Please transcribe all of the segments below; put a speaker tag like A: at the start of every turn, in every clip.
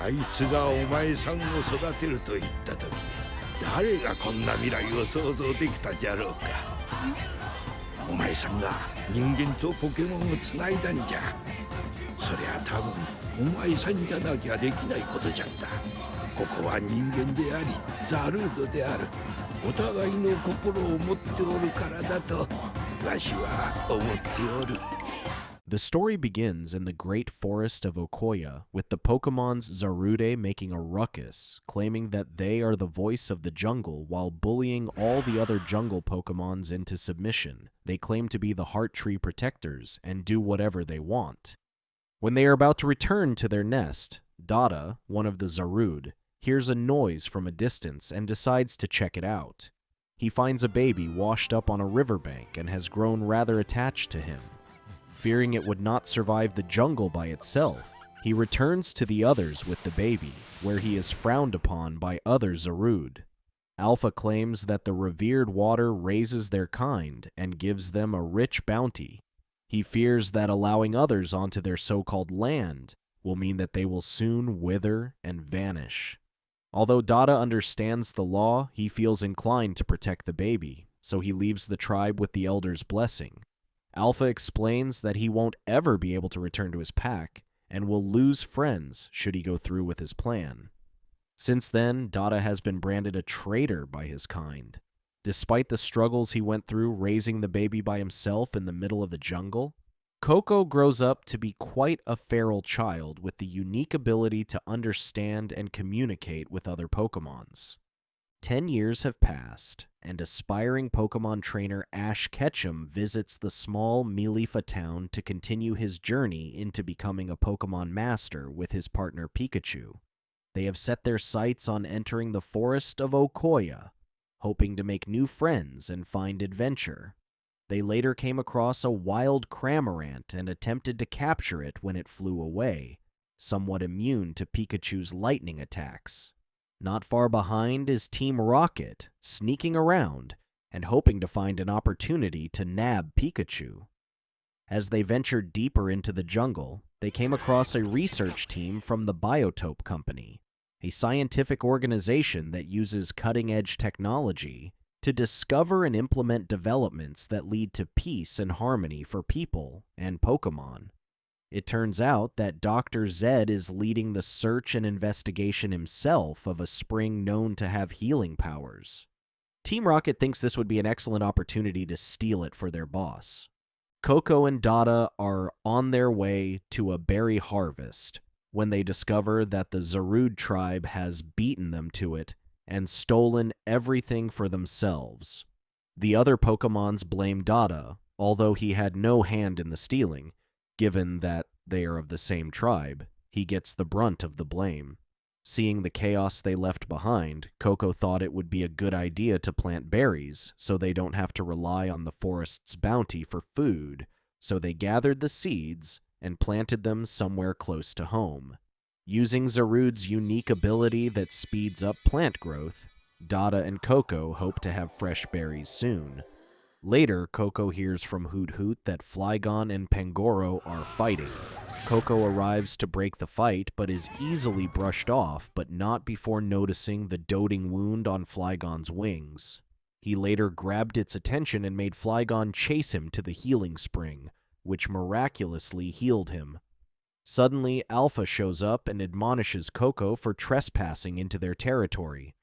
A: あいつがお前さんを育てると言った時、誰がこんな未来を想像できたじゃろうか。お前さんが人間とポケモンをつないだんじゃ。そりゃ多分お前さんじゃなきゃできないことじゃった。ここは人間でありザルードである。お互いの心を持っておるからだとわしは思っておる。
B: The story begins in the great forest of Okoya, with the Pokemon's Zarude making a ruckus, claiming that they are the voice of the jungle while bullying all the other jungle Pokemons into submission. They claim to be the Heart Tree protectors and do whatever they want. When they are about to return to their nest, Dada, one of the Zarude, hears a noise from a distance and decides to check it out. He finds a baby washed up on a riverbank and has grown rather attached to him. Fearing it would not survive the jungle by itself, he returns to the others with the baby, where he is frowned upon by other Zarude. Alpha claims that the revered water raises their kind and gives them a rich bounty. He fears that allowing others onto their so-called land will mean that they will soon wither and vanish. Although Dada understands the law, he feels inclined to protect the baby, so he leaves the tribe with the elder's blessing. Alpha explains that he won't ever be able to return to his pack, and will lose friends should he go through with his plan. Since then, Dada has been branded a traitor by his kind. Despite the struggles he went through raising the baby by himself in the middle of the jungle, Coco grows up to be quite a feral child with the unique ability to understand and communicate with other Pokemons. 10 years have passed, and aspiring Pokemon trainer Ash Ketchum visits the small Milifa town to continue his journey into becoming a Pokemon master with his partner Pikachu. They have set their sights on entering the forest of Okoya, hoping to make new friends and find adventure. They later came across a wild Cramorant and attempted to capture it when it flew away, somewhat immune to Pikachu's lightning attacks. Not far behind is Team Rocket, sneaking around and hoping to find an opportunity to nab Pikachu. As they ventured deeper into the jungle, they came across a research team from the Biotope Company, a scientific organization that uses cutting-edge technology to discover and implement developments that lead to peace and harmony for people and Pokemon. It turns out that Dr. Zed is leading the search and investigation himself of a spring known to have healing powers. Team Rocket thinks this would be an excellent opportunity to steal it for their boss. Coco and Dada are on their way to a berry harvest when they discover that the Zarude tribe has beaten them to it and stolen everything for themselves. The other Pokemons blame Dada, although he had no hand in the stealing. Given that they are of the same tribe, he gets the brunt of the blame. Seeing the chaos they left behind, Coco thought it would be a good idea to plant berries so they don't have to rely on the forest's bounty for food, so they gathered the seeds and planted them somewhere close to home. Using Zarude's unique ability that speeds up plant growth, Dada and Coco hope to have fresh berries soon. Later, Coco hears from Hoot Hoot that Flygon and Pangoro are fighting. Coco arrives to break the fight, but is easily brushed off, but not before noticing the doting wound on Flygon's wings. He later grabbed its attention and made Flygon chase him to the healing spring, which miraculously healed him. Suddenly, Alpha shows up and admonishes Coco for trespassing into their territory.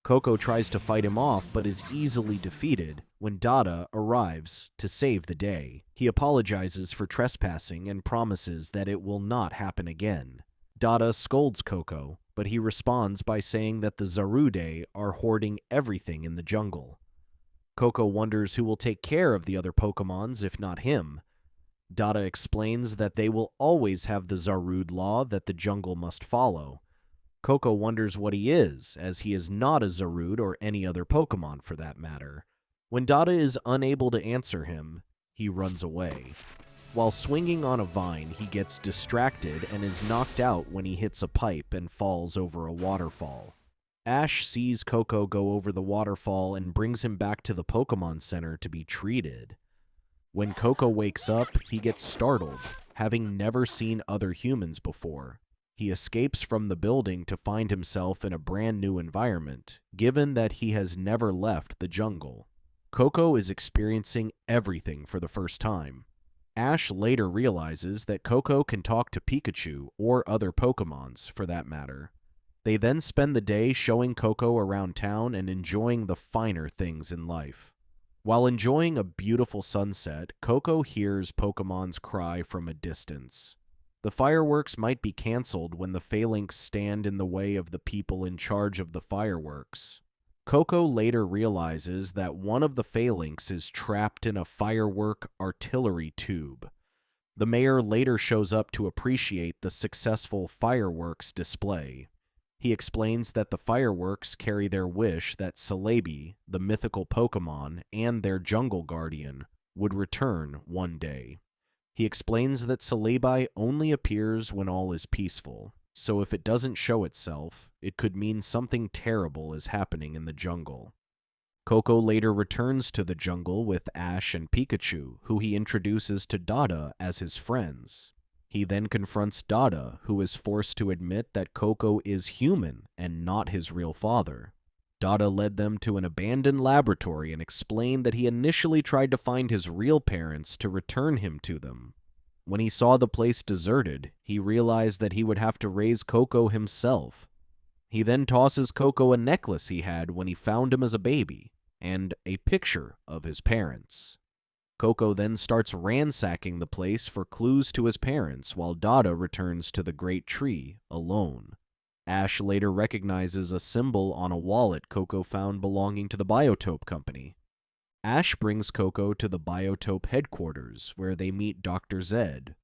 B: Coco tries to fight him off but is easily defeated when Dada arrives to save the day. He apologizes for trespassing and promises that it will not happen again. Dada scolds Coco, but he responds by saying that the Zarude are hoarding everything in the jungle. Coco wonders who will take care of the other Pokemons if not him. Dada explains that they will always have the Zarude law that the jungle must follow. Coco wonders what he is, as he is not a Zarude or any other Pokemon for that matter. When Dada is unable to answer him, he runs away. While swinging on a vine, he gets distracted and is knocked out when he hits a pipe and falls over a waterfall. Ash sees Coco go over the waterfall and brings him back to the Pokemon Center to be treated. When Coco wakes up, he gets startled, having never seen other humans before. He escapes from the building to find himself in a brand new environment, given that he has never left the jungle. Coco is experiencing everything for the first time. Ash later realizes that Coco can talk to Pikachu or other Pokémons, for that matter. They then spend the day showing Coco around town and enjoying the finer things in life. While enjoying a beautiful sunset, Coco hears Pokémon's cry from a distance. The fireworks might be cancelled when the phalanx stand in the way of the people in charge of the fireworks. Coco later realizes that one of the phalanx is trapped in a firework artillery tube. The mayor later shows up to appreciate the successful fireworks display. He explains that the fireworks carry their wish that Celebi, the mythical Pokémon, and their jungle guardian, would return one day. He explains that Celebi only appears when all is peaceful, so if it doesn't show itself, it could mean something terrible is happening in the jungle. Coco later returns to the jungle with Ash and Pikachu, who he introduces to Dada as his friends. He then confronts Dada, who is forced to admit that Coco is human and not his real father. Dada led them to an abandoned laboratory and explained that he initially tried to find his real parents to return him to them. When he saw the place deserted, he realized that he would have to raise Coco himself. He then tosses Coco a necklace he had when he found him as a baby, and a picture of his parents. Coco then starts ransacking the place for clues to his parents, while Dada returns to the great tree alone. Ash later recognizes a symbol on a wallet Coco found belonging to the Biotope Company. Ash brings Coco to the Biotope headquarters, where they meet Dr. Zed.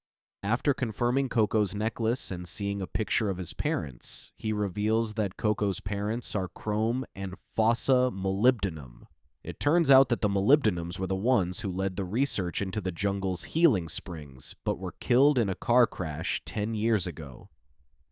B: After confirming Coco's necklace and seeing a picture of his parents, he reveals that Coco's parents are Chrome and Fossa Molybdenum. It turns out that the Molybdenums were the ones who led the research into the jungle's healing springs, but were killed in a car crash 10 years ago.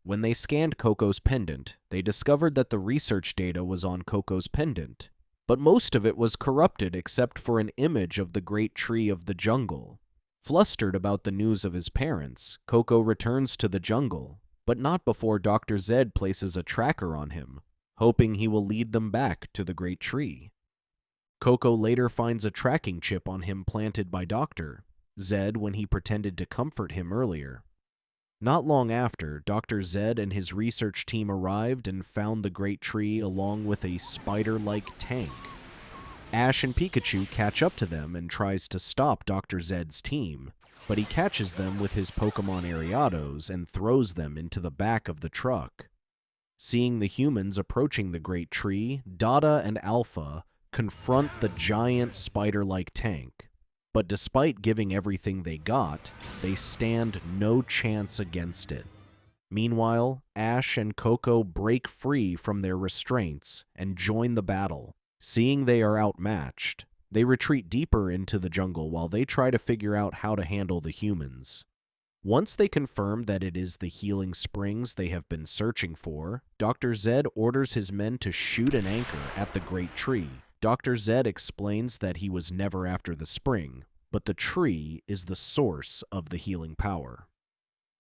B: When they scanned Coco's pendant, they discovered that the research data was on Coco's pendant, but most of it was corrupted except for an image of the great tree of the jungle. Flustered about the news of his parents, Coco returns to the jungle, but not before Dr. Zed places a tracker on him, hoping he will lead them back to the great tree. Coco later finds a tracking chip on him planted by Dr. Zed when he pretended to comfort him earlier. Not long after, Dr. Zed and his research team arrived and found the great tree along with a spider-like tank. Ash and Pikachu catch up to them and tries to stop Dr. Zed's team, but he catches them with his Pokémon Ariados and throws them into the back of the truck. Seeing the humans approaching the great tree, Dada and Alpha confront the giant spider-like tank. But despite giving everything they got, they stand no chance against it. Meanwhile, Ash and Coco break free from their restraints and join the battle. Seeing they are outmatched, they retreat deeper into the jungle while they try to figure out how to handle the humans. Once they confirm that it is the healing springs they have been searching for, Dr. Zed orders his men to shoot an anchor at the great tree. Dr. Zed explains that he was never after the spring, but the tree is the source of the healing power.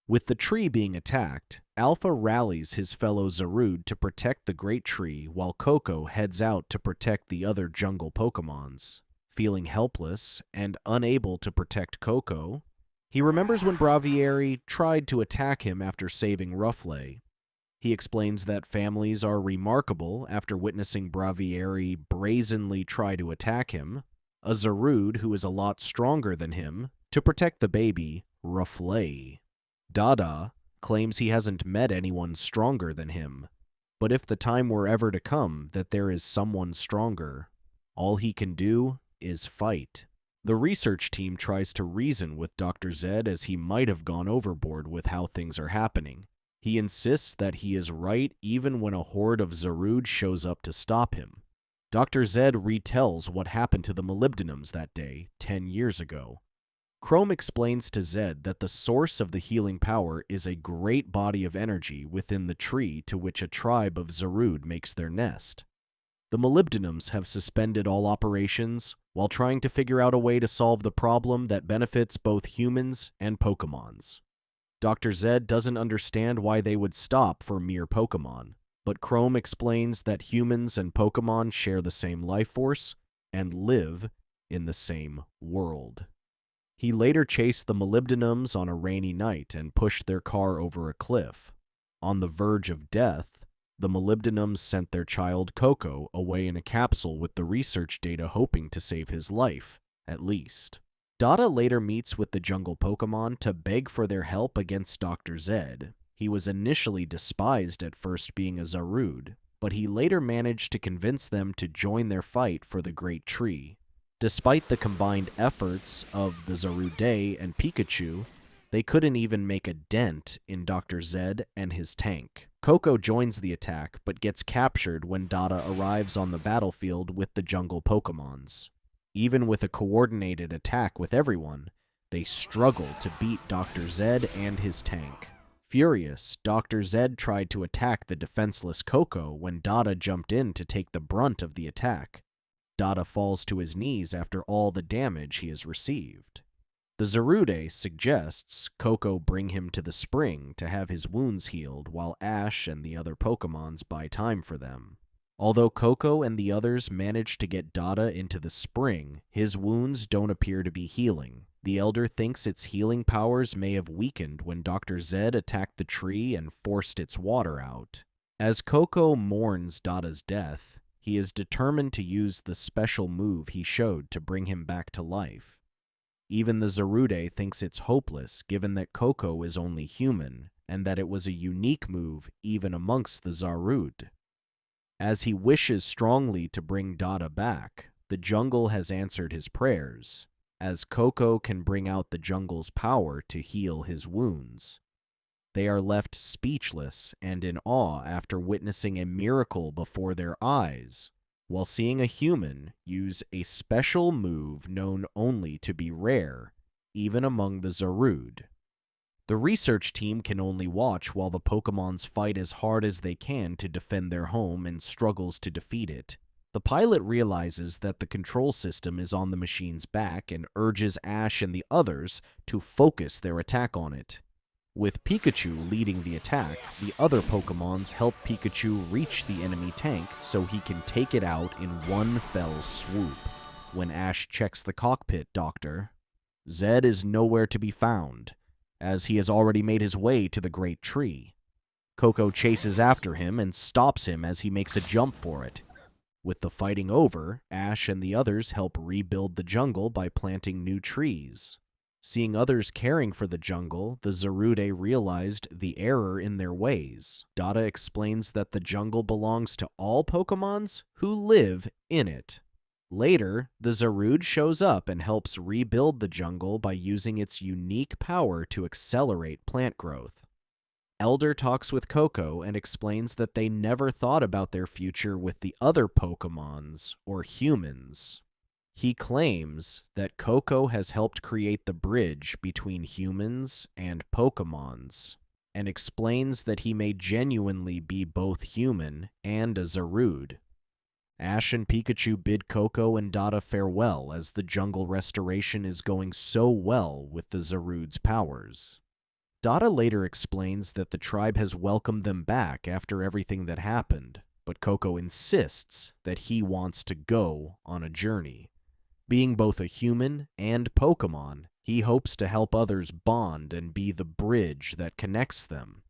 B: With the tree being attacked, Alpha rallies his fellow Zarude to protect the great tree while Coco heads out to protect the other jungle Pokémons. Feeling helpless and unable to protect Coco, he remembers when Braviary tried to attack him after saving Rufflet. He explains that families are remarkable after witnessing Braviary brazenly try to attack him, a Zarude who is a lot stronger than him, to protect the baby, Rufflet. Dada claims he hasn't met anyone stronger than him, but if the time were ever to come that there is someone stronger, all he can do is fight. The research team tries to reason with Dr. Zed as he might have gone overboard with how things are happening. He insists that he is right even when a horde of Zarude shows up to stop him. Dr. Zed retells what happened to the Molybdenums that day, 10 years ago. Chrome explains to Zed that the source of the healing power is a great body of energy within the tree to which a tribe of Zarude makes their nest. The Molybdenums have suspended all operations while trying to figure out a way to solve the problem that benefits both humans and Pokémons. Dr. Zed doesn't understand why they would stop for mere Pokémon, but Chrome explains that humans and Pokémon share the same life force and live in the same world. He later chased the molybdenums on a rainy night and pushed their car over a cliff. On the verge of death, the molybdenums sent their child Coco away in a capsule with the research data hoping to save his life, at least. Dada later meets with the jungle Pokémon to beg for their help against Dr. Zed. He was initially despised at first being a Zarude, but he later managed to convince them to join their fight for the Great Tree. Despite the combined efforts of the Zarude and Pikachu, they couldn't even make a dent in Dr. Zed and his tank. Coco joins the attack, but gets captured when Dada arrives on the battlefield with the jungle Pokémons. Even with a coordinated attack with everyone, they struggle to beat Dr. Zed and his tank. Furious, Dr. Zed tried to attack the defenseless Coco when Dada jumped in to take the brunt of the attack. Dada falls to his knees after all the damage he has received. The Zarude suggests Coco bring him to the spring to have his wounds healed while Ash and the other Pokémons buy time for them. Although Coco and the others manage to get Dada into the spring, his wounds don't appear to be healing. The Elder thinks its healing powers may have weakened when Dr. Zed attacked the tree and forced its water out. As Coco mourns Dada's death, he is determined to use the special move he showed to bring him back to life. Even the Zarude thinks it's hopeless given that Coco is only human, and that it was a unique move even amongst the Zarude. As he wishes strongly to bring Dada back, the jungle has answered his prayers, as Coco can bring out the jungle's power to heal his wounds. They are left speechless and in awe after witnessing a miracle before their eyes, while seeing a human use a special move known only to be rare, even among the Zarude. The research team can only watch while the Pokémons fight as hard as they can to defend their home and struggles to defeat it. The pilot realizes that the control system is on the machine's back and urges Ash and the others to focus their attack on it. With Pikachu leading the attack, the other Pokémons help Pikachu reach the enemy tank so he can take it out in one fell swoop. When Ash checks the cockpit, Zed is nowhere to be found, as he has already made his way to the Great Tree. Coco chases after him and stops him as he makes a jump for it. With the fighting over, Ash and the others help rebuild the jungle by planting new trees. Seeing others caring for the jungle, the Zarude realized the error in their ways. Dada explains that the jungle belongs to all Pokémons who live in it. Later, the Zarude shows up and helps rebuild the jungle by using its unique power to accelerate plant growth. Elder talks with Coco and explains that they never thought about their future with the other Pokémons or humans. He claims that Coco has helped create the bridge between humans and Pokémons, and explains that he may genuinely be both human and a Zarude. Ash and Pikachu bid Coco and Dada farewell as the jungle restoration is going so well with the Zarude's powers. Dada later explains that the tribe has welcomed them back after everything that happened, but Coco insists that he wants to go on a journey. Being both a human and Pokémon, he hopes to help others bond and be the bridge that connects them.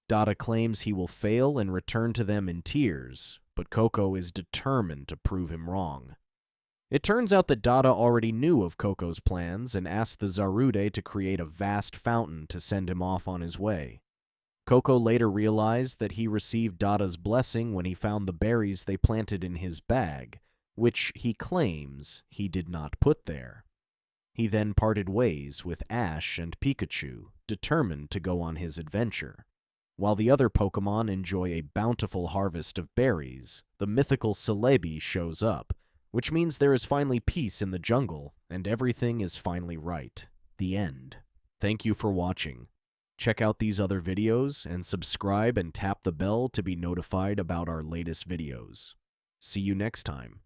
B: Dada claims he will fail and return to them in tears, but Coco is determined to prove him wrong. It turns out that Dada already knew of Coco's plans and asked the Zarude to create a vast fountain to send him off on his way. Coco later realized that he received Dada's blessing when he found the berries they planted in his bag, which he claims he did not put there. He then parted ways with Ash and Pikachu, determined to go on his adventure. While the other Pokémon enjoy a bountiful harvest of berries, the mythical Celebi shows up, which means there is finally peace in the jungle, and everything is finally right. The end. Thank you for watching. Check out these other videos, and subscribe and tap the bell to be notified about our latest videos. See you next time.